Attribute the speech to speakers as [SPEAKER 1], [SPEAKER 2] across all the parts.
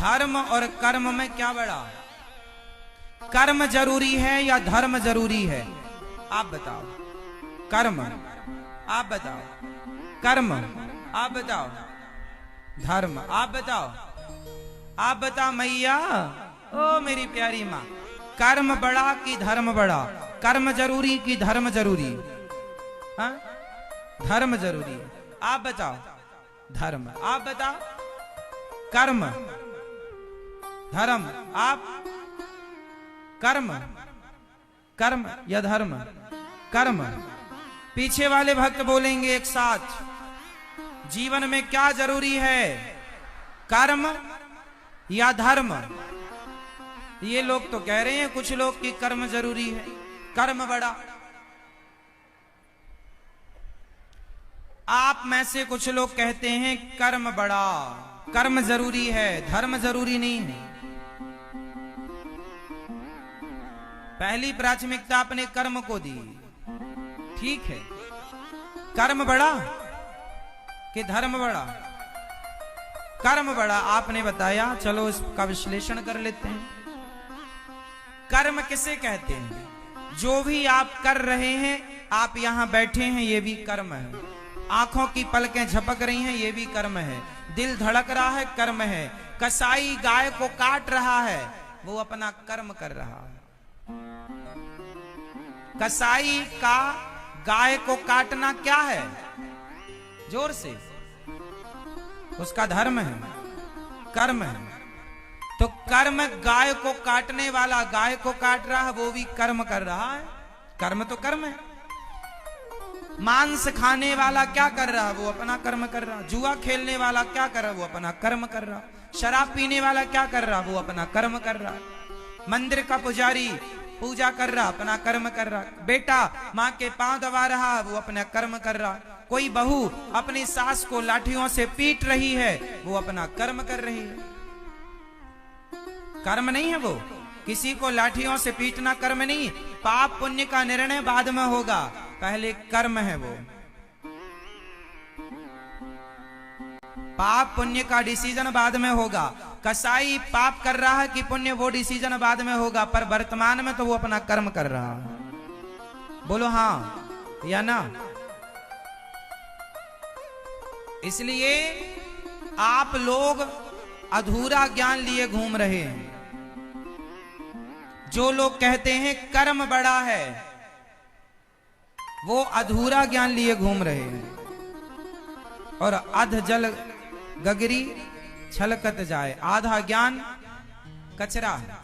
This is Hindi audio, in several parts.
[SPEAKER 1] धर्म और कर्म में क्या बड़ा? कर्म जरूरी है या धर्म जरूरी है? आप बताओ। कर्म आप बताओ, कर्म आप बताओ, धर्म आप बताओ। आप बताओ मैया, ओ मेरी प्यारी माँ, कर्म बड़ा कि धर्म बड़ा? कर्म जरूरी कि धर्म जरूरी? हाँ, धर्म जरूरी है। आप बताओ। धर्म आप बताओ। कर्म धर्म आप? कर्म कर्म या धर्म? कर्म। पीछे वाले भक्त बोलेंगे एक साथ, जीवन में क्या जरूरी है, कर्म या धर्म? ये लोग तो कह रहे हैं कुछ लोग कि कर्म जरूरी है, कर्म बड़ा। आप में से कुछ लोग कहते हैं कर्म बड़ा, कर्म जरूरी है, धर्म जरूरी नहीं है। पहली प्राथमिकता अपने कर्म को दी, ठीक है। कर्म बड़ा कि धर्म बड़ा? कर्म बड़ा आपने बताया, चलो इसका विश्लेषण कर लेते हैं। कर्म किसे कहते हैं? जो भी आप कर रहे हैं, आप यहां बैठे हैं, ये भी कर्म है। आंखों की पलकें झपक रही हैं, ये भी कर्म है। दिल धड़क रहा है, कर्म है। कसाई गाय को काट रहा है, वो अपना कर्म कर रहा है। कसाई का गाय को काटना क्या है? जोर से। उसका धर्म है, कर्म है। तो कर्म, गाय को काटने वाला गाय को काट रहा है, वो भी कर्म कर रहा है। कर्म तो कर्म है। मांस खाने वाला क्या कर रहा है? वो अपना कर्म कर रहा है। जुआ खेलने वाला क्या कर रहा है? वो अपना कर्म कर रहा है। शराब पीने वाला क्या कर रहा है? वो अपना कर्म कर रहा है। मंदिर का पुजारी पूजा कर रहा, अपना कर्म कर रहा। बेटा माँ के पांव दबा रहा, वो अपना कर्म कर रहा। कोई बहू अपनी सास को लाठियों से पीट रही है, वो अपना कर्म कर रही है। कर्म नहीं है वो? किसी को लाठियों से पीटना कर्म नहीं। पाप पुण्य का निर्णय बाद में होगा, पहले कर्म है वो। पाप पुण्य का डिसीजन बाद में होगा। कसाई पाप कर रहा है कि पुण्य, वो डिसीजन बाद में होगा, पर वर्तमान में तो वो अपना कर्म कर रहा है। बोलो हाँ या ना? इसलिए आप लोग अधूरा ज्ञान लिए घूम रहे हैं। जो लोग कहते हैं कर्म बड़ा है, वो अधूरा ज्ञान लिए घूम रहे हैं। और अध जल गगरी छलकत जाए, आधा ज्ञान कचरा है।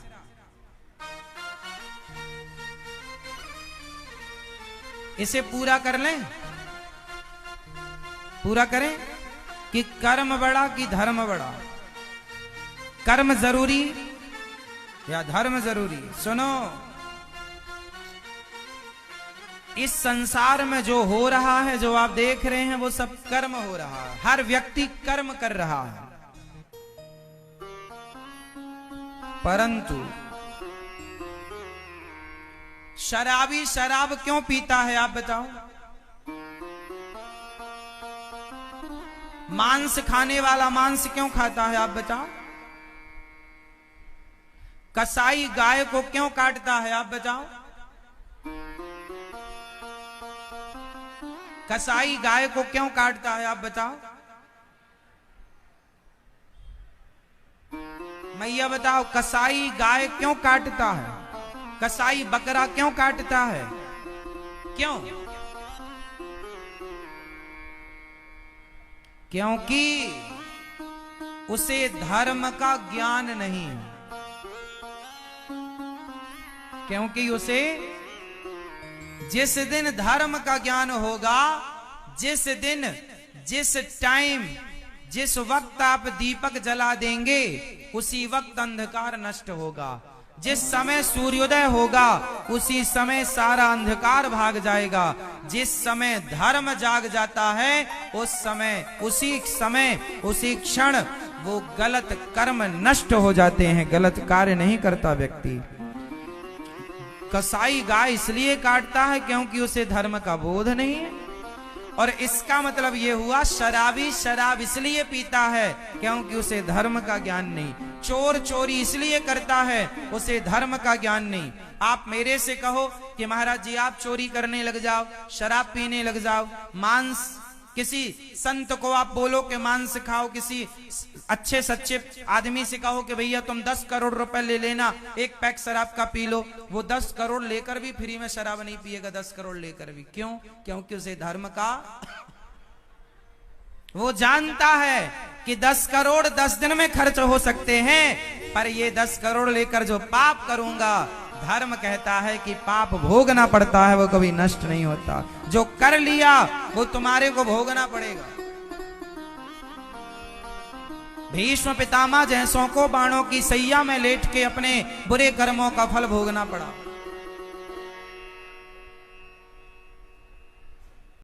[SPEAKER 1] इसे पूरा कर लें, पूरा करें कि कर्म बड़ा कि धर्म बड़ा? कर्म जरूरी या धर्म जरूरी? सुनो, इस संसार में जो हो रहा है, जो आप देख रहे हैं, वो सब कर्म हो रहा है। हर व्यक्ति कर्म कर रहा है। परंतु शराबी शराब क्यों पीता है? आप बताओ। मांस खाने वाला मांस क्यों खाता है? आप बताओ। कसाई गाय को क्यों काटता है? आप बताओ। कसाई गाय को क्यों काटता है? आप बताओ। मैया बताओ, कसाई गाय क्यों काटता है? कसाई बकरा क्यों काटता है? क्यों? क्योंकि उसे धर्म का ज्ञान नहीं है। क्योंकि उसे जिस दिन धर्म का ज्ञान होगा, जिस दिन, जिस टाइम, जिस वक्त आप दीपक जला देंगे, उसी वक्त अंधकार नष्ट होगा। जिस समय सूर्योदय होगा, उसी समय सारा अंधकार भाग जाएगा। जिस समय धर्म जाग जाता है, उस समय, उसी समय, उसी क्षण वो गलत कर्म नष्ट हो जाते हैं। गलत कार्य नहीं करता व्यक्ति। कसाई गाय इसलिए काटता है क्योंकि उसे धर्म का बोध नहीं है। और इसका मतलब ये हुआ शराबी शराब इसलिए पीता है क्योंकि उसे धर्म का ज्ञान नहीं। चोर चोरी इसलिए करता है, उसे धर्म का ज्ञान नहीं। आप मेरे से कहो कि महाराज जी आप चोरी करने लग जाओ, शराब पीने लग जाओ, मांस, किसी संत को आप बोलो कि मांस खाओ, किसी अच्छे सच्चे आदमी से कहो कि भैया तुम 10 करोड़ रुपए ले लेना, एक पैक शराब का पी लो, वो 10 करोड़ लेकर भी फ्री में शराब नहीं पिएगा, 10 करोड़ लेकर भी। क्यों? क्योंकि उसे धर्म का, वो जानता है कि 10 करोड़ 10 दिन में खर्च हो सकते हैं, पर ये 10 करोड़ लेकर जो पाप करूंगा, धर्म कहता है कि पाप भोगना पड़ता है, वो कभी नष्ट नहीं होता। जो कर लिया वो तुम्हारे को भोगना पड़ेगा। भीष्म पितामह जैसों को बाणों की सैया में लेट के अपने बुरे कर्मों का फल भोगना पड़ा।